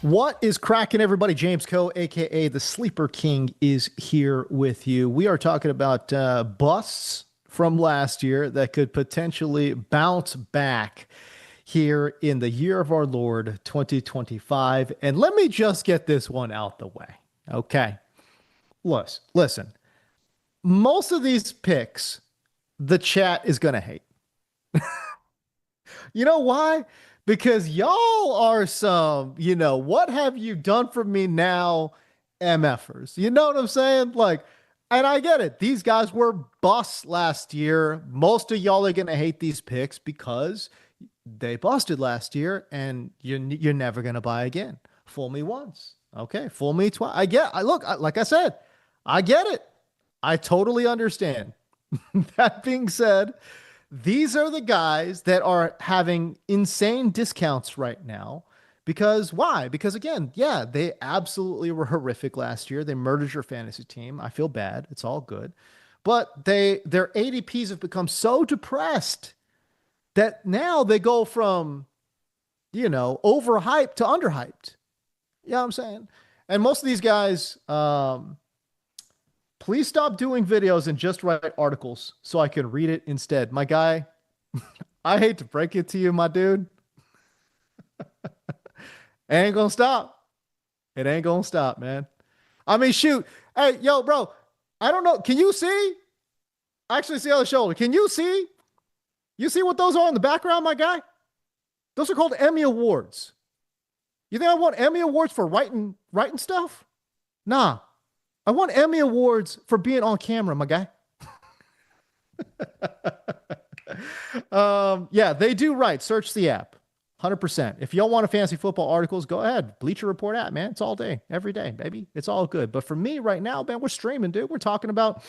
What is cracking, everybody? James Coe, aka the Sleeper King, is here with you. We are talking about busts from last year that could potentially bounce back here in the year of our Lord 2025. And let me just get this one out the way. Okay. Listen. Most of these picks, the chat is going to hate. You know why? Because y'all are some, what have you done for me now, MFers? You know what I'm saying? Like, and I get it. These guys were busts last year. Most of y'all are going to hate these picks because they busted last year and you're never going to buy again. Fool me once. Okay. Fool me twice. Like I said, I get it. I totally understand. That being said, these are the guys that are having insane discounts right now. Because why? Because again, yeah, they absolutely were horrific last year. They murdered your fantasy team. I feel bad. It's all good. But their ADPs have become so depressed that now they go from, overhyped to underhyped. You know what I'm saying? And most of these guys, please stop doing videos and just write articles so I can read it instead. My guy, I hate to break it to you, my dude. It ain't gonna stop. It ain't gonna stop, man. I mean, shoot. Hey, yo, bro. I don't know. Can you see? I actually see on the shoulder. Can you see? You see what those are in the background, my guy? Those are called Emmy Awards. You think I want Emmy Awards for writing stuff? Nah. I want Emmy Awards for being on camera, my guy. Yeah, they do right. Search the app. 100%. If y'all want a fantasy football articles, go ahead. Bleacher Report app, man. It's all day, every day, baby. It's all good. But for me right now, man, we're streaming, dude. We're talking about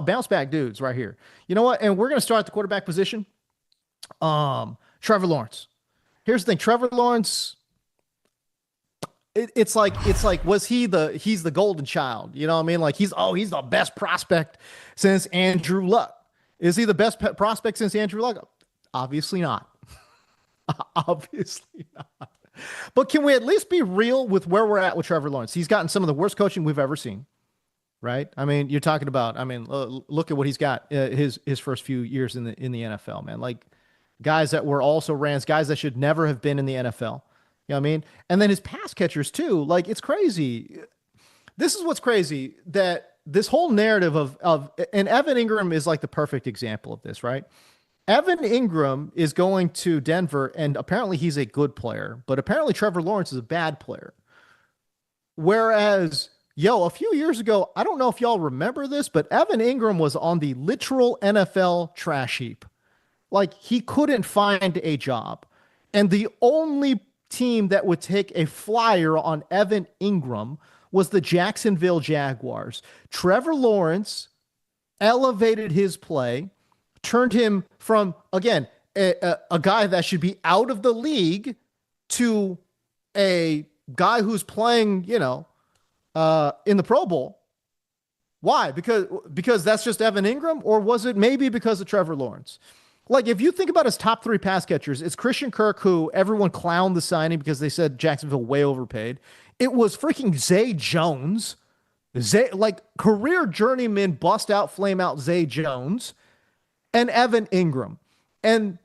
bounce back dudes right here. You know what? And we're gonna start at the quarterback position. Trevor Lawrence. Here's the thing. Trevor Lawrence, it's like he's the golden child, you know what I mean? Like he's the best prospect since Andrew Luck. Is he the best prospect since Andrew Luck? Obviously not. Obviously not. But can we at least be real with where we're at with Trevor Lawrence? He's gotten some of the worst coaching we've ever seen, right? I mean, you're talking about. I mean, look at what he's got his first few years in the NFL, man. Like guys that were also Rams, guys that should never have been in the NFL. You know what I mean? And then his pass catchers too. Like it's crazy. This is what's crazy, that this whole narrative of and Evan Ingram is like the perfect example of this, right? Evan Ingram is going to Denver and apparently he's a good player, but apparently Trevor Lawrence is a bad player. Whereas, a few years ago, I don't know if y'all remember this, but Evan Ingram was on the literal NFL trash heap. Like he couldn't find a job. And the only team that would take a flyer on Evan Ingram was the Jacksonville Jaguars. Trevor Lawrence elevated his play, turned him from, again, a guy that should be out of the league to a guy who's playing, in the Pro Bowl. Why? Because that's just Evan Ingram, or was it maybe because of Trevor Lawrence? Like, if you think about his top three pass catchers, it's Christian Kirk, who everyone clowned the signing because they said Jacksonville way overpaid. It was freaking Zay Jones, like career journeyman, bust out, flame out Zay Jones, and Evan Ingram. And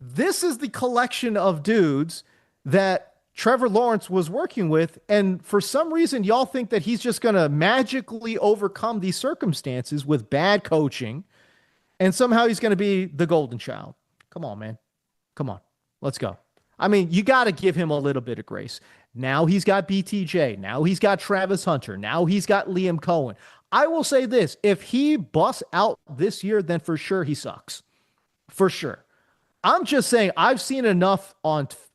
this is the collection of dudes that Trevor Lawrence was working with. And for some reason, y'all think that he's just going to magically overcome these circumstances with bad coaching. And somehow he's going to be the golden child. Come on, man. Come on. Let's go. I mean, you got to give him a little bit of grace. Now he's got BTJ. Now he's got Travis Hunter. Now he's got Liam Cohen. I will say this. If he busts out this year, then for sure he sucks. For sure. I'm just saying, I've seen enough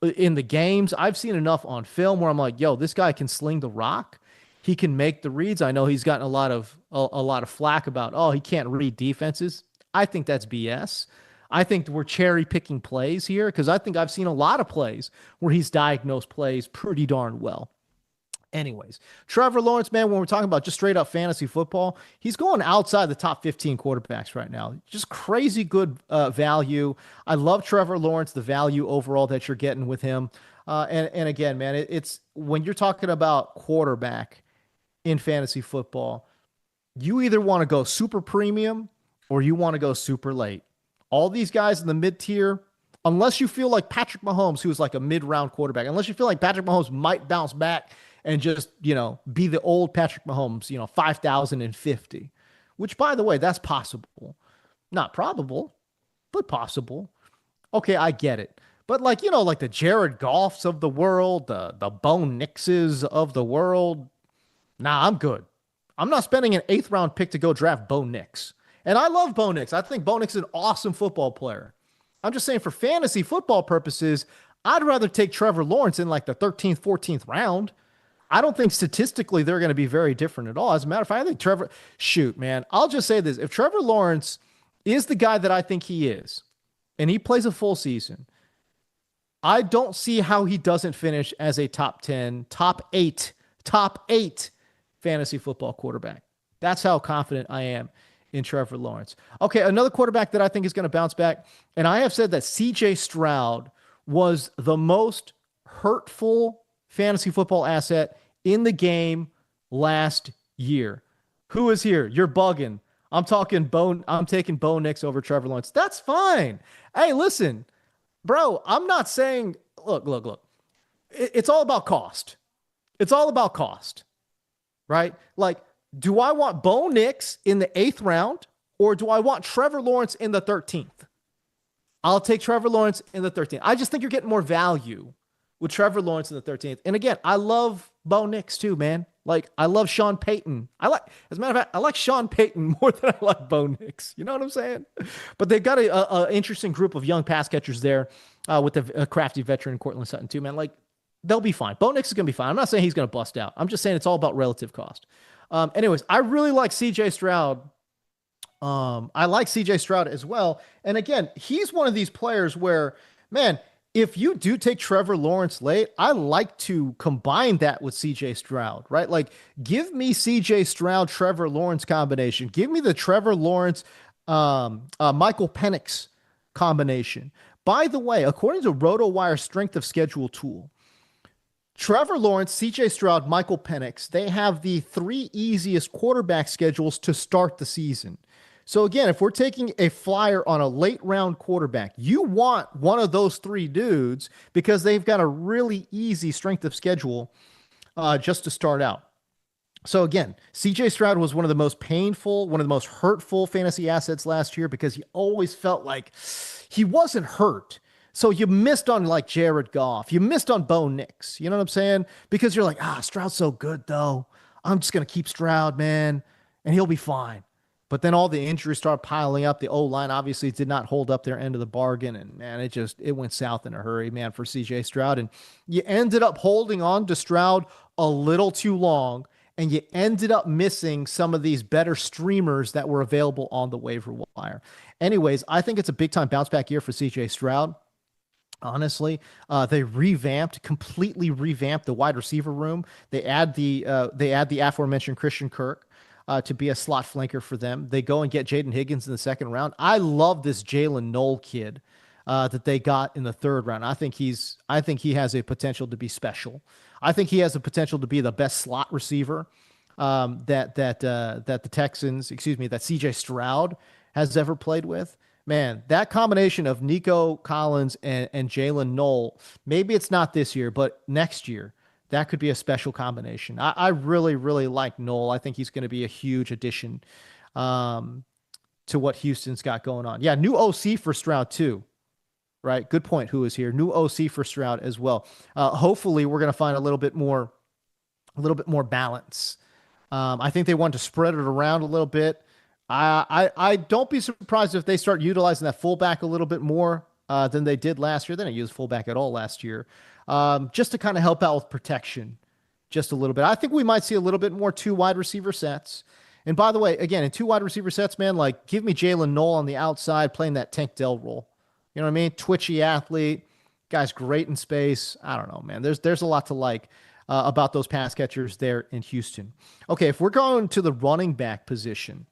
in the games. I've seen enough on film where I'm like, this guy can sling the rock. He can make the reads. I know he's gotten a lot of flack about, he can't read defenses. I think that's BS. I think we're cherry picking plays here because I think I've seen a lot of plays where he's diagnosed plays pretty darn well. Anyways, Trevor Lawrence, man, when we're talking about just straight up fantasy football, he's going outside the top 15 quarterbacks right now. Just crazy good value. I love Trevor Lawrence, the value overall that you're getting with him. And again, man, it's when you're talking about quarterback in fantasy football, you either want to go super premium or you want to go super late. All these guys in the mid tier, unless you feel like Patrick Mahomes, who's like a mid round quarterback, unless you feel like Patrick Mahomes might bounce back and just, be the old Patrick Mahomes, 5,050, which by the way, that's possible. Not probable, but possible. Okay, I get it. But like, like the Jared Goffs of the world, the Bo Nixes of the world, nah, I'm good. I'm not spending an eighth round pick to go draft Bo Nix. And I love Bo Nix. I think Bo Nix is an awesome football player. I'm just saying for fantasy football purposes, I'd rather take Trevor Lawrence in like the 13th, 14th round. I don't think statistically they're going to be very different at all. As a matter of fact, I think shoot, man, I'll just say this. If Trevor Lawrence is the guy that I think he is, and he plays a full season, I don't see how he doesn't finish as a top 10, top eight fantasy football quarterback. That's how confident I am in Trevor Lawrence. Okay, another quarterback that I think is going to bounce back, and I have said that CJ Stroud was the most hurtful fantasy football asset in the game last year. Who is here? You're bugging. I'm taking Bo Nix over Trevor Lawrence. That's fine. Hey, listen, bro, I'm not saying, look. It's all about cost. It's all about cost, right? Like, do I want Bo Nix in the 8th round or do I want Trevor Lawrence in the 13th? I'll take Trevor Lawrence in the 13th. I just think you're getting more value with Trevor Lawrence in the 13th. And again, I love Bo Nix too, man. Like, I love Sean Payton. As a matter of fact, I like Sean Payton more than I like Bo Nix. You know what I'm saying? But they've got a interesting group of young pass catchers there with the crafty veteran Cortland Sutton too, man. Like, they'll be fine. Bo Nix is going to be fine. I'm not saying he's going to bust out. I'm just saying it's all about relative cost. Anyways, I really like CJ Stroud. I like CJ Stroud as well. And again, he's one of these players where, man, if you do take Trevor Lawrence late, I like to combine that with CJ Stroud, right? Like, give me CJ Stroud, Trevor Lawrence combination. Give me the Trevor Lawrence, Michael Penix combination. By the way, according to RotoWire strength of schedule tool, Trevor Lawrence, CJ Stroud, Michael Penix, they have the 3 easiest quarterback schedules to start the season. So again, if we're taking a flyer on a late round quarterback, you want one of those 3 dudes because they've got a really easy strength of schedule just to start out. So again, CJ Stroud was one of the most painful, one of the most hurtful fantasy assets last year because he always felt like he wasn't hurt. So you missed on like Jared Goff. You missed on Bo Nix. You know what I'm saying? Because you're like, Stroud's so good though. I'm just going to keep Stroud, man, and he'll be fine. But then all the injuries started piling up. The O-line obviously did not hold up their end of the bargain. And man, it went south in a hurry, man, for CJ Stroud. And you ended up holding on to Stroud a little too long. And you ended up missing some of these better streamers that were available on the waiver wire. Anyways, I think it's a big time bounce back year for CJ Stroud. Honestly, they completely revamped the wide receiver room. They add the aforementioned Christian Kirk to be a slot flanker for them. They go and get Jaden Higgins in the 2nd round. I love this Jalen Knoll kid that they got in the 3rd round. I think he has a potential to be special. I think he has the potential to be the best slot receiver that the Texans, that CJ Stroud has ever played with. Man, that combination of Nico Collins and Jalen Knoll, maybe it's not this year, but next year, that could be a special combination. I really, really like Knoll. I think he's going to be a huge addition to what Houston's got going on. Yeah, new OC for Stroud too, right? Good point. Who is here? New OC for Stroud as well. Hopefully, we're going to find a little bit more balance. I think they want to spread it around a little bit. I don't be surprised if they start utilizing that fullback a little bit more than they did last year. They didn't use fullback at all last year, just to kind of help out with protection just a little bit. I think we might see a little bit more 2 wide receiver sets. And by the way, again, in 2 wide receiver sets, man, like give me Jalen Knoll on the outside playing that Tank Dell role. You know what I mean? Twitchy athlete, guy's great in space. I don't know, man. There's a lot to like. about those pass catchers there in Houston. Okay, if we're going to the running back position,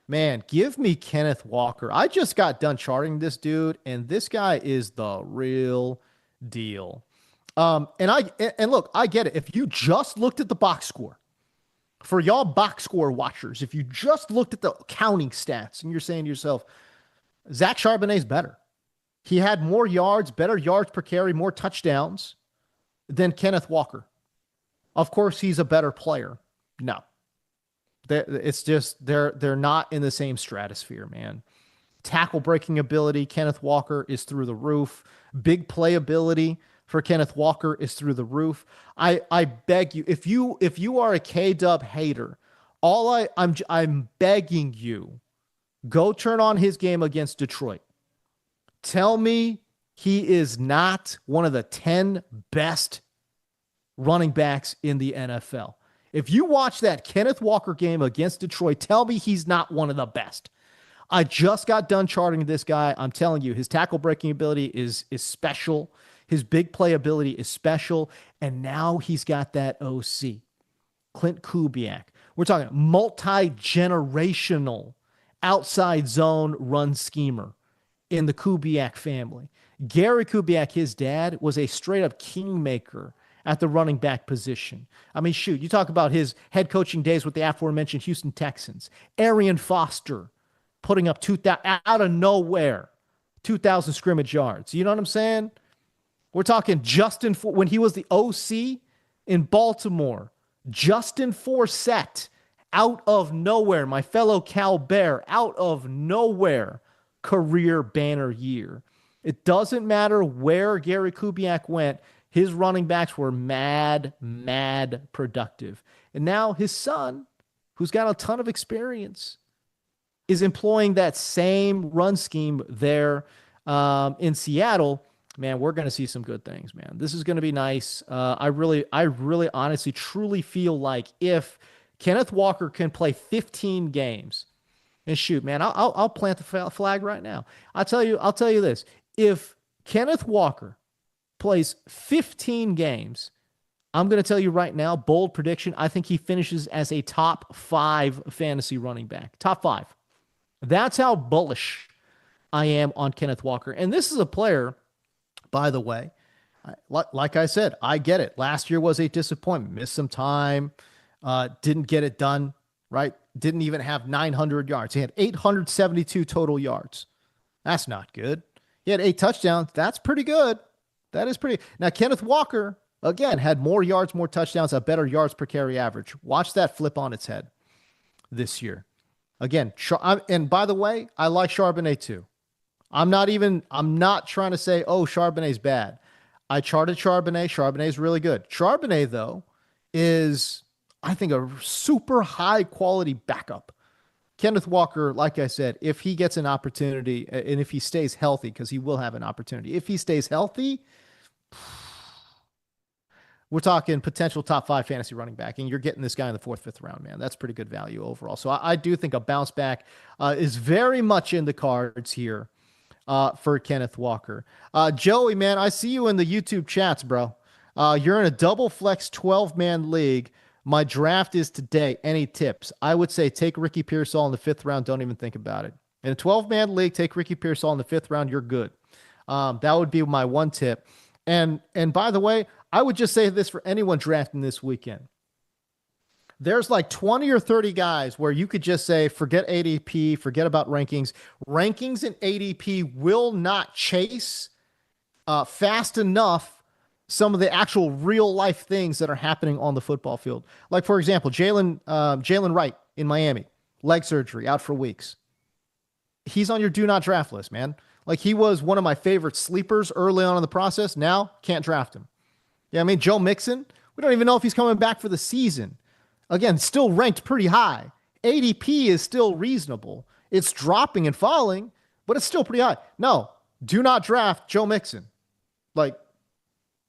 man, give me Kenneth Walker. I just got done charting this dude, and this guy is the real deal. And look, I get it. If you just looked at the box score, for y'all box score watchers, if you just looked at the counting stats and you're saying to yourself, Zach Charbonnet's better. He had more yards, better yards per carry, more touchdowns than Kenneth Walker. Of course, he's a better player. No, it's just they're not in the same stratosphere, man. Tackle breaking ability, Kenneth Walker is through the roof. Big playability for Kenneth Walker is through the roof. I beg you, if you are a K-Dub hater, I'm begging you, go turn on his game against Detroit. Tell me he is not one of the 10 best running backs in the NFL. If you watch that Kenneth Walker game against Detroit, tell me he's not one of the best. I just got done charting this guy. I'm telling you, his tackle breaking ability is special. His big play ability is special. And now he's got that OC, Clint Kubiak. We're talking multi-generational outside zone run schemer in the Kubiak family. Gary Kubiak, his dad, was a straight-up kingmaker at the running back position. I mean, shoot, you talk about his head coaching days with the aforementioned Houston Texans. Arian Foster putting up 2,000 out of nowhere, 2,000 scrimmage yards. You know what I'm saying? We're talking Justin, when he was the OC in Baltimore, Justin Forsett, out of nowhere, my fellow Cal Bear, out of nowhere, career banner year. It doesn't matter where Gary Kubiak went. His running backs were mad productive. And now his son, who's got a ton of experience, is employing that same run scheme there in Seattle. Man, we're going to see some good things, man. This is going to be nice. I really honestly truly feel like if Kenneth Walker can play 15 games, and shoot, man, I'll plant the flag right now. I'll tell you this. If Kenneth Walker plays 15 games, I'm going to tell you right now, bold prediction, I think he finishes as a top 5 fantasy running back. Top 5. That's how bullish I am on Kenneth Walker. And this is a player, by the way, like I said, I get it. Last year was a disappointment. Missed some time. Didn't get it done, right? Didn't even have 900 yards. He had 872 total yards. That's not good. He had 8 touchdowns. That's pretty good. That is pretty. Now, Kenneth Walker, again, had more yards, more touchdowns, a better yards per carry average. Watch that flip on its head this year. Again, and by the way, I like Charbonnet too. I'm not trying to say, oh, Charbonnet's bad. I charted Charbonnet. Charbonnet's really good. Charbonnet, though, is, I think, a super high quality backup. Kenneth Walker, like I said, if he gets an opportunity and if he stays healthy, because he will have an opportunity, if he stays healthy, we're talking potential top 5 fantasy running back, and you're getting this guy in the 4th, 5th round, man. That's pretty good value overall. So I do think a bounce back is very much in the cards here for Kenneth Walker. Joey, man, I see you in the YouTube chats, bro. You're in a double flex 12-man league. My draft is today. Any tips? I would say take Ricky Pearsall in the 5th round. Don't even think about it. In a 12-man league, take Ricky Pearsall in the 5th round. You're good. That would be my one tip. And by the way, I would just say this for anyone drafting this weekend. There's like 20 or 30 guys where you could just say, forget ADP, forget about rankings. Rankings and ADP will not chase fast enough some of the actual real life things that are happening on the football field. Like, for example, Jalen Wright in Miami, leg surgery, out for weeks. He's on your do not draft list, man. Like, he was one of my favorite sleepers early on in the process. Now, can't draft him. Yeah, I mean, Joe Mixon, we don't even know if he's coming back for the season. Again, still ranked pretty high. ADP is still reasonable. It's dropping and falling, but it's still pretty high. No, do not draft Joe Mixon. Like,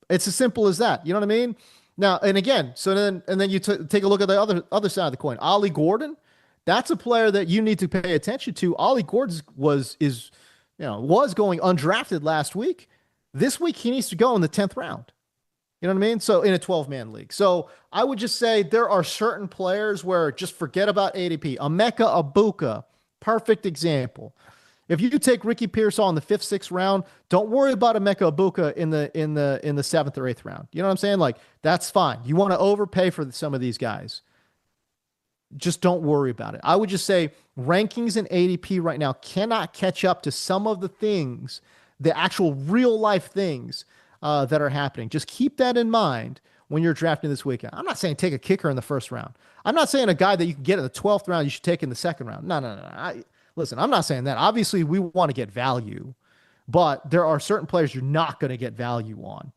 it's as simple as that. You know what I mean? Now, and again, so then you take a look at the other side of the coin. Ollie Gordon, that's a player that you need to pay attention to. Ollie Gordon was going undrafted last week. This week he needs to go in the 10th round. You know what I mean? So in a 12-man league. So I would just say there are certain players where just forget about ADP. Emeka Abuka, perfect example. If you take Ricky Pearsall in the fifth, sixth round, don't worry about Emeka Abuka in the seventh or eighth round. You know what I'm saying? Like that's fine. You want to overpay for some of these guys. Just don't worry about it. I would just say rankings and ADP right now cannot catch up to some of the things, the actual real life things that are happening. Just keep that in mind when you're drafting this weekend. I'm not saying take a kicker in the first round. I'm not saying a guy that you can get in the 12th round you should take in the second round. No, no, no. Listen, I'm not saying that. Obviously, we want to get value, but there are certain players you're not going to get value on.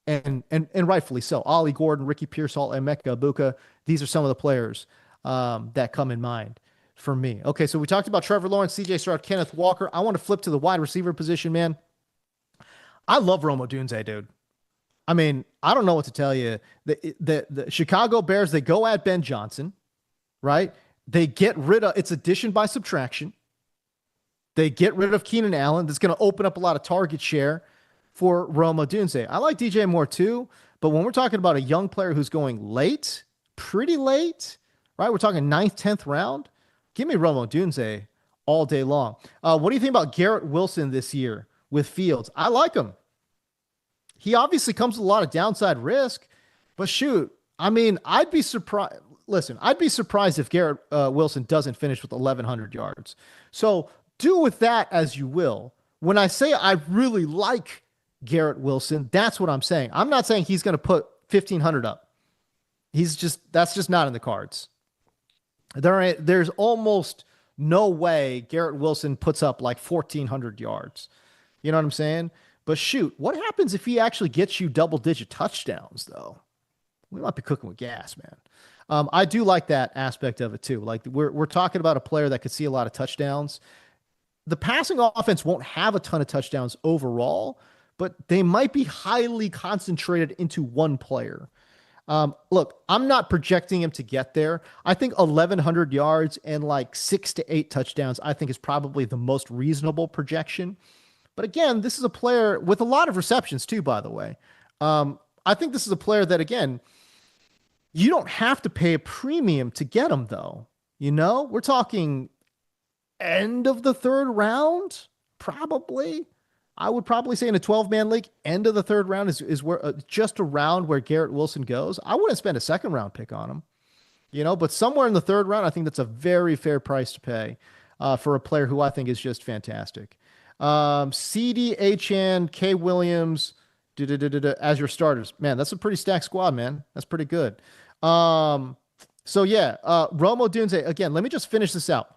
And rightfully so. Ollie Gordon, Ricky Pearsall, and Emeka Abuka, these are some of the players that come in mind for me. Okay, so we talked about Trevor Lawrence, CJ Stroud, Kenneth Walker. I want to flip to the wide receiver position, man. I love Rome Odunze, dude. I mean, I don't know what to tell you. The Chicago Bears, they go at Ben Johnson, right? They get rid of, it's addition by subtraction. They get rid of Keenan Allen. That's going to open up a lot of target share for Rome Odunze. I like DJ Moore too, but when we're talking about a young player who's going late, pretty late, right? We're talking ninth, 10th round. Give me Rome Odunze all day long. What do you think about Garrett Wilson this year with Fields? I like him. He obviously comes with a lot of downside risk, but shoot, I mean, I'd be surprised. Listen, I'd be surprised if Garrett Wilson doesn't finish with 1,100 yards. So do with that as you will. When I say I really like Garrett Wilson, that's what I'm saying. I'm not saying he's going to put 1,500 up. That's just not in the cards. There's almost no way Garrett Wilson puts up like 1,400 yards. You know what I'm saying? But shoot, what happens if he actually gets you double-digit touchdowns, though? We might be cooking with gas, man. I do like that aspect of it, too. Like, we're talking about a player that could see a lot of touchdowns. The passing offense won't have a ton of touchdowns overall, but they might be highly concentrated into one player. Look, I'm not projecting him to get there. I think 1,100 yards and like 6 to 8 touchdowns, I think is probably the most reasonable projection. But again, this is a player with a lot of receptions too, by the way. I think this is a player that, again, you don't have to pay a premium to get him, though. You know, we're talking end of the third round, probably. I would probably say in a 12-man league, end of the third round is where just around where Garrett Wilson goes. I wouldn't spend a second round pick on him, you know, but somewhere in the third round, I think that's a very fair price to pay for a player who I think is just fantastic. CD, Etienne, K. Williams, as your starters. Man, that's a pretty stacked squad, man. That's pretty good. So yeah, Rome Odunze, again, let me just finish this out.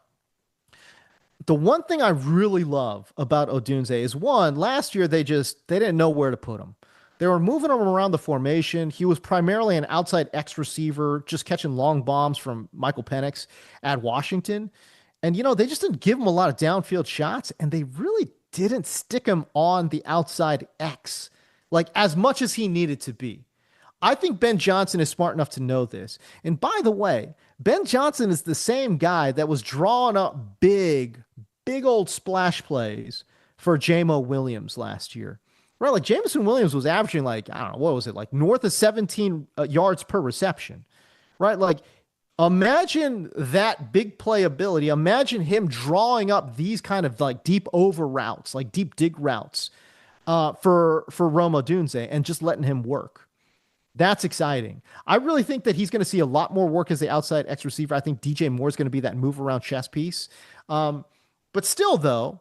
The one thing I really love about Odunze is, one, last year they didn't know where to put him. They were moving him around the formation. He was primarily an outside X receiver, just catching long bombs from Michael Penix at Washington. And, you know, they just didn't give him a lot of downfield shots, and they really didn't stick him on the outside X, like as much as he needed to be. I think Ben Johnson is smart enough to know this. And by the way, Ben Johnson is the same guy that was drawing up big old splash plays for Jamo Williams last year. Right? Like Jameson Williams was averaging like, I don't know, what was it? Like north of 17 yards per reception. Right? Like imagine that big playability. Imagine him drawing up these kind of like deep over routes, like deep dig routes for Rome Odunze and just letting him work. That's exciting. I really think that he's going to see a lot more work as the outside X receiver. I think DJ Moore is going to be that move around chess piece. But still, though,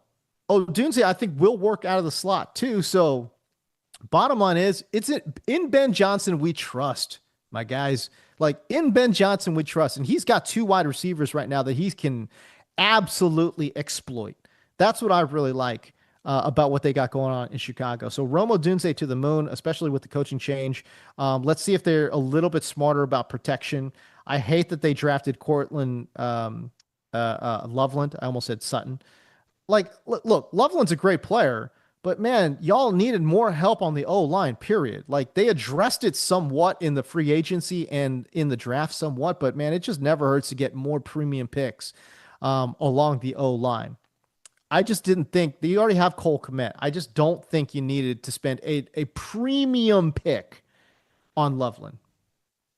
Odunze, I think, will work out of the slot too. So bottom line is, it's in Ben Johnson we trust, my guys. Like in Ben Johnson we trust. And he's got 2 wide receivers right now that he can absolutely exploit. That's what I really like about what they got going on in Chicago. So Rome Odunze to the moon, especially with the coaching change. Let's see if they're a little bit smarter about protection. I hate that they drafted Cortland Loveland. I almost said Sutton. Like, look, Loveland's a great player, but man, y'all needed more help on the O-line, period. Like they addressed it somewhat in the free agency and in the draft somewhat, but man, it just never hurts to get more premium picks along the O-line. I just didn't think that you already have Cole Kmet. I just don't think you needed to spend a premium pick on Loveland.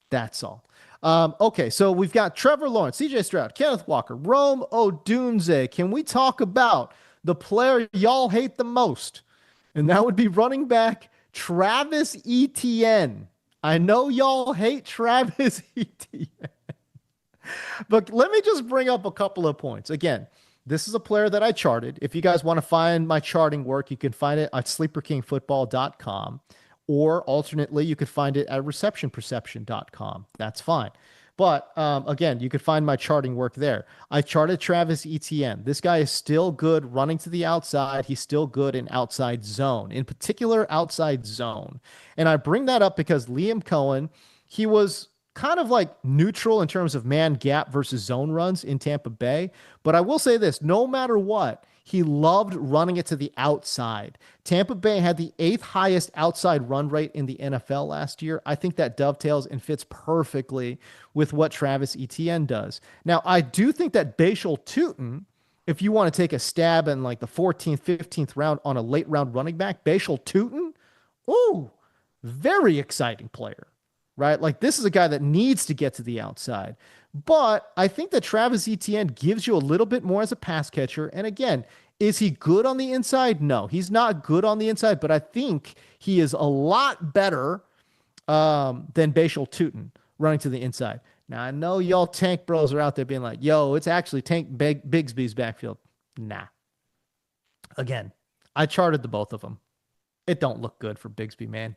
That's all. Okay, so we've got Trevor Lawrence, CJ Stroud, Kenneth Walker, Rome Odunze. Can we talk about the player y'all hate the most? And that would be running back Travis Etienne. I know y'all hate Travis Etienne, but let me just bring up a couple of points. Again, this is a player that I charted. If you guys want to find my charting work, you can find it at sleeperkingfootball.com, or alternately, you could find it at receptionperception.com. That's fine. But again, you could find my charting work there. I charted Travis Etienne. This guy is still good running to the outside. He's still good in outside zone, in particular outside zone. And I bring that up because Liam Cohen, he was kind of like neutral in terms of man gap versus zone runs in Tampa Bay. But I will say this, no matter what, he loved running it to the outside. Tampa Bay had the 8th highest outside run rate in the NFL last year. I think that dovetails and fits perfectly with what Travis Etienne does. Now, I do think that Bashal Tutin, if you want to take a stab in like the 14th, 15th round on a late round running back, Bashal Tutin, ooh, very exciting player, right? Like this is a guy that needs to get to the outside. But I think that Travis Etienne gives you a little bit more as a pass catcher. And again, is he good on the inside? No, he's not good on the inside, but I think he is a lot better than Bashal Tutin running to the inside. Now, I know y'all tank bros are out there being like, yo, it's actually Tank Bigsby's backfield. Nah. Again, I charted the both of them. It don't look good for Bigsby, man.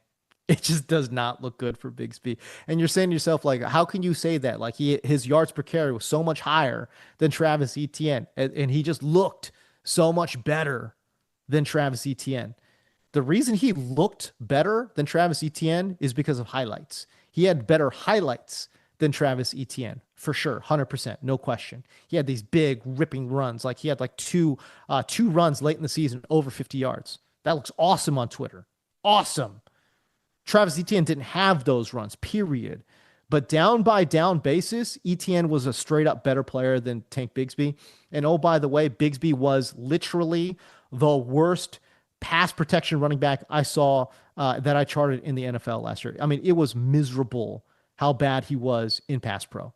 It just does not look good for Bigsby. And you're saying to yourself, like, how can you say that? Like his yards per carry was so much higher than Travis Etienne, and he just looked so much better than Travis Etienne. The reason he looked better than Travis Etienne is because of highlights. He had better highlights than Travis Etienne, for sure, 100%, no question. He had these big ripping runs. Like he had like two runs late in the season over 50 yards. That looks awesome on Twitter. Awesome. Travis Etienne didn't have those runs, period. But down by down basis, Etienne was a straight up better player than Tank Bigsby. And oh, by the way, Bigsby was literally the worst pass protection running back I saw that I charted in the NFL last year. I mean, it was miserable how bad he was in pass pro.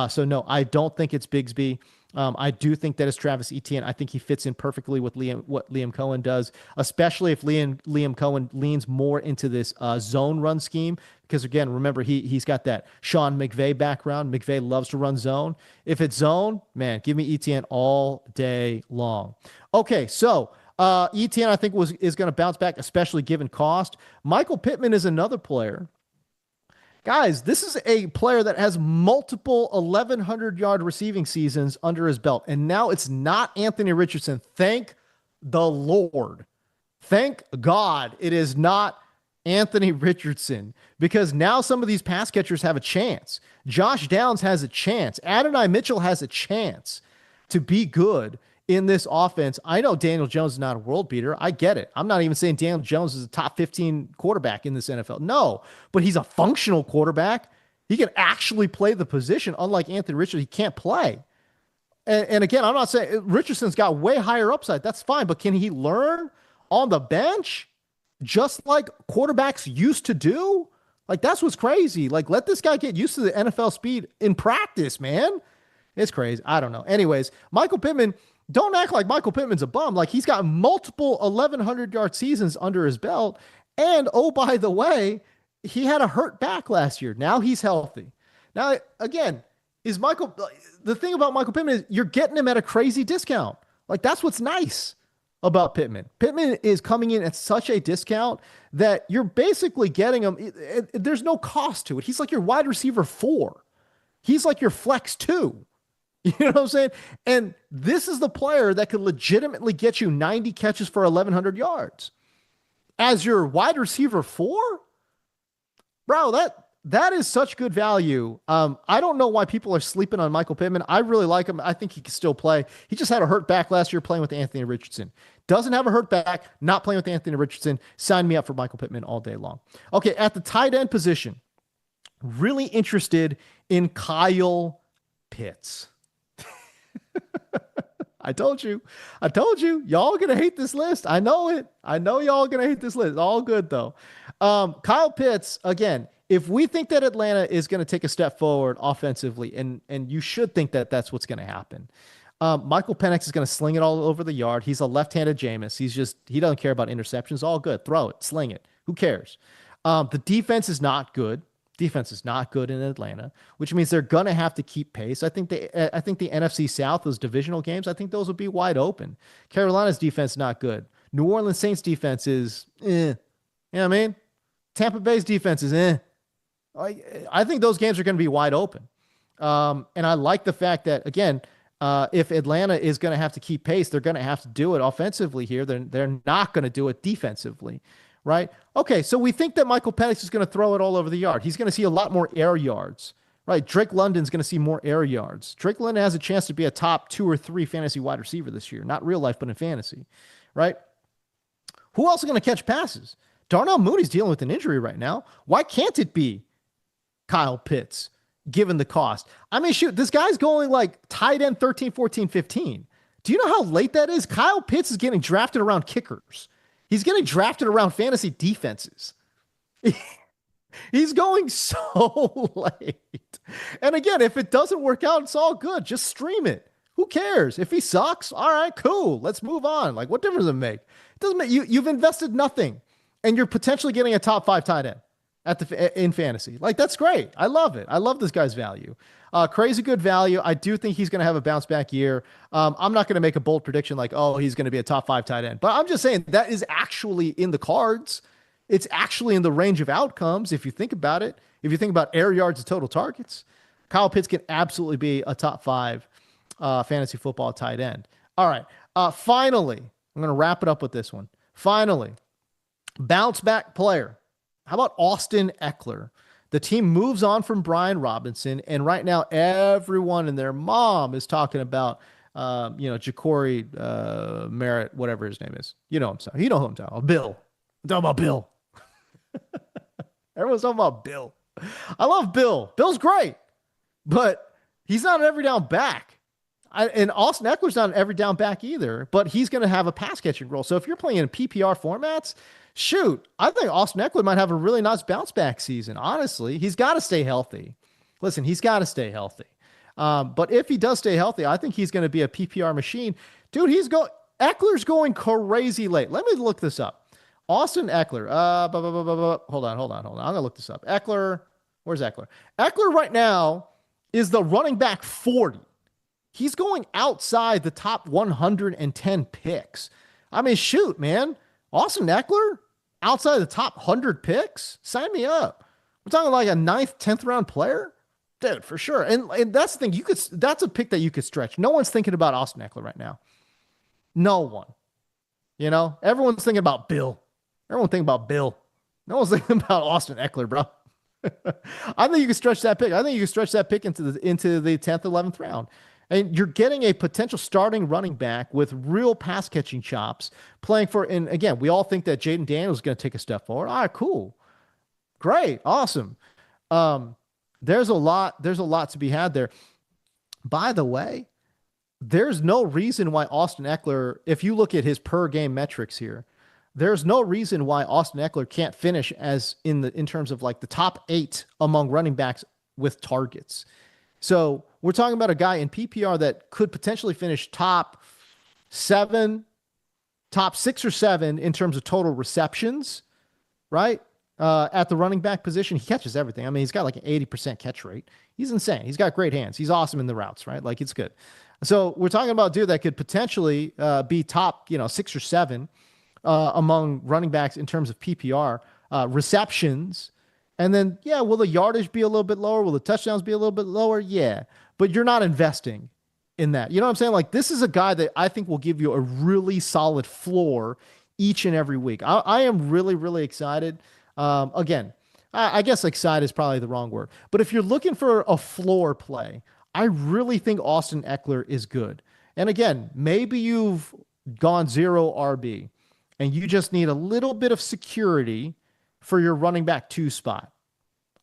So no, I don't think it's Bigsby. I do think that it's Travis Etienne. I think he fits in perfectly with what Liam Cohen does, especially if Liam Cohen leans more into this zone run scheme. Because again, remember, he's got that Sean McVay background. McVay loves to run zone. If it's zone, man, give me Etienne all day long. Okay, so Etienne, I think is going to bounce back, especially given cost. Michael Pittman is another player. Guys, this is a player that has multiple 1,100-yard receiving seasons under his belt, and now it's not Anthony Richardson. Thank the Lord. Thank God it is not Anthony Richardson, because now some of these pass catchers have a chance. Josh Downs has a chance. Adonai Mitchell has a chance to be good in this offense. I know Daniel Jones is not a world beater. I get it. I'm not even saying Daniel Jones is a top 15 quarterback in this NFL. No, but he's a functional quarterback. He can actually play the position, unlike Anthony Richardson. He can't play. And again, I'm not saying Richardson's got way higher upside. That's fine, but can he learn on the bench just like quarterbacks used to do? Like, that's what's crazy. Like, let this guy get used to the NFL speed in practice, man. It's crazy. I don't know. Anyways, Michael Pittman, don't act like Michael Pittman's a bum. Like, he's got multiple 1,100-yard seasons under his belt. And, oh, by the way, he had a hurt back last year. Now he's healthy. Now, again, the thing about Michael Pittman is you're getting him at a crazy discount. Like, that's what's nice about Pittman. Pittman is coming in at such a discount that you're basically getting him. There's no cost to it. He's like your wide receiver 4. He's like your flex 2. You know what I'm saying? And this is the player that could legitimately get you 90 catches for 1,100 yards. As your wide receiver 4? Bro, that is such good value. I don't know why people are sleeping on Michael Pittman. I really like him. I think he can still play. He just had a hurt back last year playing with Anthony Richardson. Doesn't have a hurt back, not playing with Anthony Richardson. Sign me up for Michael Pittman all day long. Okay, at the tight end position, really interested in Kyle Pitts. I told you. Y'all gonna hate this list. I know it. I know y'all gonna hate this list. All good though. Kyle Pitts, again, if we think that Atlanta is going to take a step forward offensively, and you should think that that's what's going to happen. Michael Penix is going to sling it all over the yard. He's a left-handed Jameis. He doesn't care about interceptions. All good. Throw it, sling it. Who cares? The defense is not good. Defense is not good in Atlanta, which means they're gonna have to keep pace. I think the NFC South, those divisional games, I think those will be wide open. Carolina's defense is not good. New Orleans Saints defense is You know what I mean? Tampa Bay's defense is I think those games are going to be wide open. And I like the fact that, again, if Atlanta is going to have to keep pace, they're going to have to do it offensively here. They're not going to do it defensively, right? Okay, so we think that Michael Penix is going to throw it all over the yard. He's going to see a lot more air yards, right? Drake London's going to see more air yards. Drake London has a chance to be a top 2 or 3 fantasy wide receiver this year. Not real life, but in fantasy, right? Who else is going to catch passes? Darnell Mooney's dealing with an injury right now. Why can't it be Kyle Pitts, given the cost? I mean, shoot, this guy's going like tight end 13, 14, 15. Do you know how late that is? Kyle Pitts is getting drafted around kickers. He's getting drafted around fantasy defenses. He's going so late. And again, if it doesn't work out, it's all good. Just stream it. Who cares? If he sucks, all right, cool. Let's move on. Like, what difference does it make? It doesn't make you've invested nothing, and you're potentially getting a top 5 tight end in fantasy. Like, that's great. I love it. I love this guy's value. Crazy good value. I do think he's going to have a bounce back year. I'm not going to make a bold prediction like, oh, he's going to be a top 5 tight end, but I'm just saying that is actually in the cards. It's actually in the range of outcomes. If you think about it, if you think about air yards and total targets, Kyle Pitts can absolutely be a top 5 fantasy football tight end. All right. Finally, I'm going to wrap it up with this one. Finally, bounce back player. How about Austin Ekeler? The team moves on from Brian Robinson, and right now everyone and their mom is talking about, Ja'Cory Merritt, whatever his name is. You know him. You know who I'm talking about. Bill. I'm talking about Bill. Everyone's talking about Bill. I love Bill. Bill's great, but he's not an every down back. And Austin Eckler's not an every down back either, but he's going to have a pass catching role. So if you're playing in PPR formats, shoot, I think Austin Ekeler might have a really nice bounce back season. Honestly, he's got to stay healthy. Listen, he's got to stay healthy. But if he does stay healthy, I think he's going to be a PPR machine. Dude, Eckler's going crazy late. Let me look this up. Austin Ekeler. Hold on. I'm going to look this up. Ekeler. Where's Ekeler? Ekeler right now is the running back 40. He's going outside the top 110 picks. I mean, shoot, man. Austin Ekeler outside the top 100 picks? Sign me up. We're talking like a 9th, 10th round player? Dude, for sure. And that's the thing. That's a pick that you could stretch. No one's thinking about Austin Ekeler right now. No one. Everyone's thinking about Bill. Everyone's thinking about Bill. No one's thinking about Austin Ekeler, bro. I think you can stretch that pick. I think you can stretch that pick into the 10th, 11th round. And you're getting a potential starting running back with real pass catching chops playing for, and again, we all think that Jaden Daniels is going to take a step forward. All right, cool. Great. Awesome. There's a lot to be had there. By the way, there's no reason why Austin Ekeler, if you look at his per game metrics here, there's no reason why Austin Ekeler can't finish as in terms of like the top 8 among running backs with targets. So we're talking about a guy in PPR that could potentially finish top 6 or 7 in terms of total receptions, right? At the running back position, he catches everything. I mean, he's got like an 80% catch rate. He's insane. He's got great hands. He's awesome in the routes, right? Like, it's good. So we're talking about a dude that could potentially be top, 6 or 7 among running backs in terms of PPR receptions. And then, yeah, will the yardage be a little bit lower? Will the touchdowns be a little bit lower? Yeah, but you're not investing in that. You know what I'm saying? Like, this is a guy that I think will give you a really solid floor each and every week. I am really, really excited. Again, I guess excited is probably the wrong word. But if you're looking for a floor play, I really think Austin Ekeler is good. And again, maybe you've gone 0 RB and you just need a little bit of security for your running back 2 spot.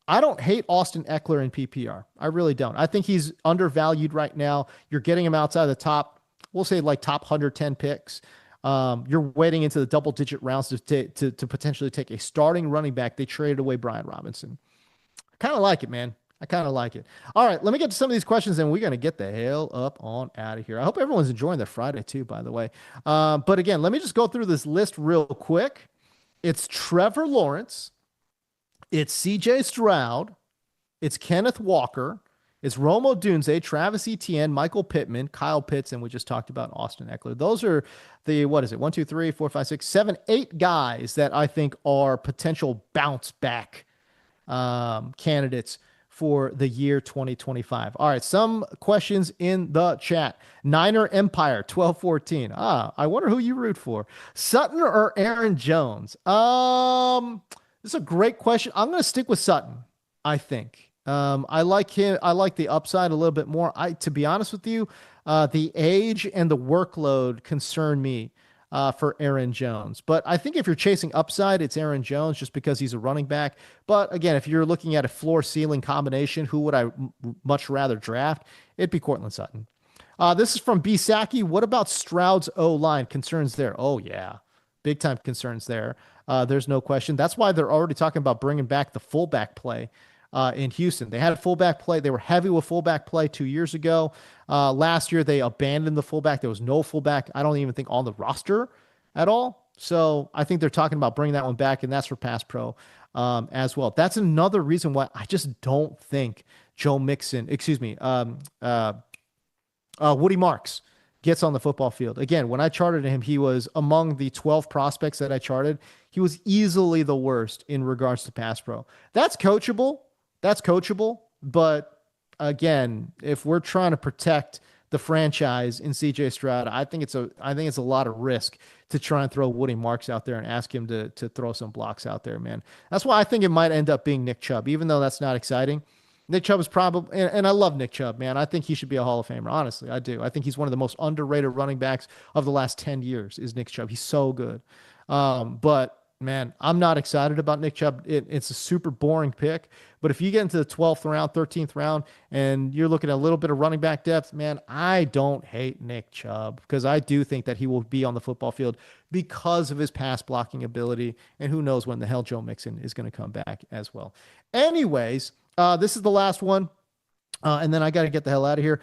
I don't hate Austin Ekeler in PPR. I really don't. I think he's undervalued right now. You're getting him outside the top, we'll say like top 110 picks. You're waiting into the double-digit rounds to potentially take a starting running back. They traded away Brian Robinson. kind of like it, man. I kind of like it. All right, let me get to some of these questions and we're going to get the hell up on out of here. I hope everyone's enjoying their Friday too, by the way. But again, let me just go through this list real quick. It's Trevor Lawrence, it's CJ Stroud, it's Kenneth Walker, it's Rome Odunze, Travis Etienne, Michael Pittman, Kyle Pitts, and we just talked about Austin Ekeler. Those are the, what is it, 1, 2, 3, 4, 5, 6, 7, 8 guys that I think are potential bounce back candidates for the year 2025. All right, some questions in the chat. Niner Empire 1214. I wonder who you root for. Sutton or Aaron Jones? This is a great question. I'm going to stick with Sutton, I think. I like him. I like the upside a little bit more. To be honest with you, the age and the workload concern me for Aaron Jones. But I think if you're chasing upside, it's Aaron Jones just because he's a running back. But again, if you're looking at a floor ceiling combination, who would I much rather draft? It'd be Cortland Sutton. This is from B. Saki. What about Stroud's O line? Concerns there? Oh, yeah. Big time concerns there. There's no question. That's why they're already talking about bringing back the fullback play in Houston. They had a fullback play. They were heavy with fullback play 2 years ago. Last year, they abandoned the fullback. There was no fullback, I don't even think, on the roster at all. So I think they're talking about bringing that one back, and that's for pass pro as well. That's another reason why I just don't think Joe Mixon, Woody Marks gets on the football field. Again, when I charted him, he was among the 12 prospects that I charted. He was easily the worst in regards to pass pro. That's coachable. But again, if we're trying to protect the franchise in CJ Stroud, I think it's a lot of risk to try and throw Woody Marks out there and ask him to throw some blocks out there, man. That's why I think it might end up being Nick Chubb, even though that's not exciting. Nick Chubb is probably, and I love Nick Chubb, man. I think he should be a Hall of Famer. Honestly, I do. I think he's one of the most underrated running backs of the last 10 years is Nick Chubb. He's so good. But man, I'm not excited about Nick Chubb. It's a super boring pick. But if you get into the 12th round, 13th round, and you're looking at a little bit of running back depth, man, I don't hate Nick Chubb because I do think that he will be on the football field because of his pass blocking ability. And who knows when the hell Joe Mixon is going to come back as well. Anyways, this is the last one. And then I got to get the hell out of here.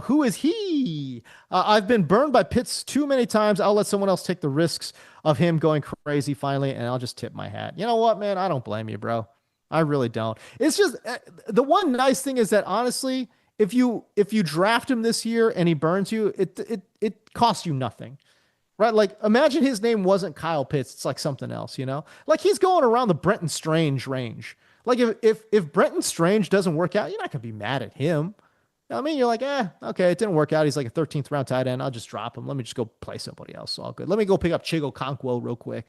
Who is he? I've been burned by Pitts too many times. I'll let someone else take the risks of him going crazy finally, and I'll just tip my hat. You know what, man? I don't blame you, bro. I really don't. It's just the one nice thing is that honestly, if you draft him this year and he burns you, it costs you nothing. Right? Like imagine his name wasn't Kyle Pitts. It's like something else, you know? Like he's going around the Brenton Strange range. Like if Brenton Strange doesn't work out, you're not gonna be mad at him. You know what I mean? You're like, okay, it didn't work out. He's like a 13th round tight end. I'll just drop him. Let me just go play somebody else. All good. Let me go pick up Chigo Conquo real quick.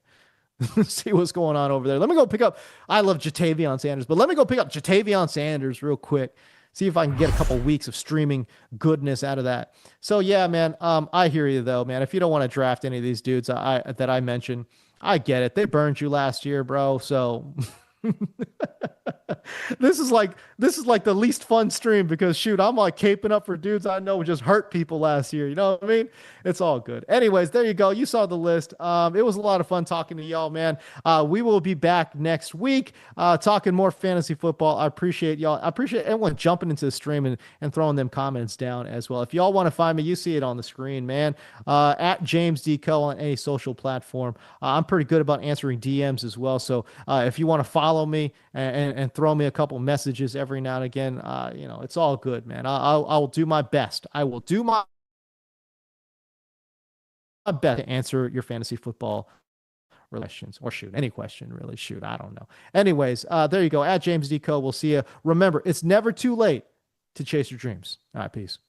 See what's going on over there. Let me go pick up. I love Jatavion Sanders, but let me go pick up Jatavion Sanders real quick. See if I can get a couple weeks of streaming goodness out of that. So yeah, man. I hear you though, man. If you don't want to draft any of these dudes that I mentioned, I get it. They burned you last year, bro. So. This is like the least fun stream because shoot, I'm like caping up for dudes I know just hurt people last year. You know what I mean? It's all good. Anyways, there you go. You saw the list. It was a lot of fun talking to y'all, man. We will be back next week talking more fantasy football. I appreciate y'all. I appreciate everyone jumping into the stream and throwing them comments down as well. If y'all want to find me, you see it on the screen, man. At James D. Co on any social platform. I'm pretty good about answering DMs as well. So if you want to follow me and throw me a couple messages every now and again, it's all good, man. I'll do my best. I will do my best to answer your fantasy football questions or shoot any question really. Shoot, I don't know. Anyways, there you go. At James D. Co. We'll see you. Remember, it's never too late to chase your dreams. All right, peace.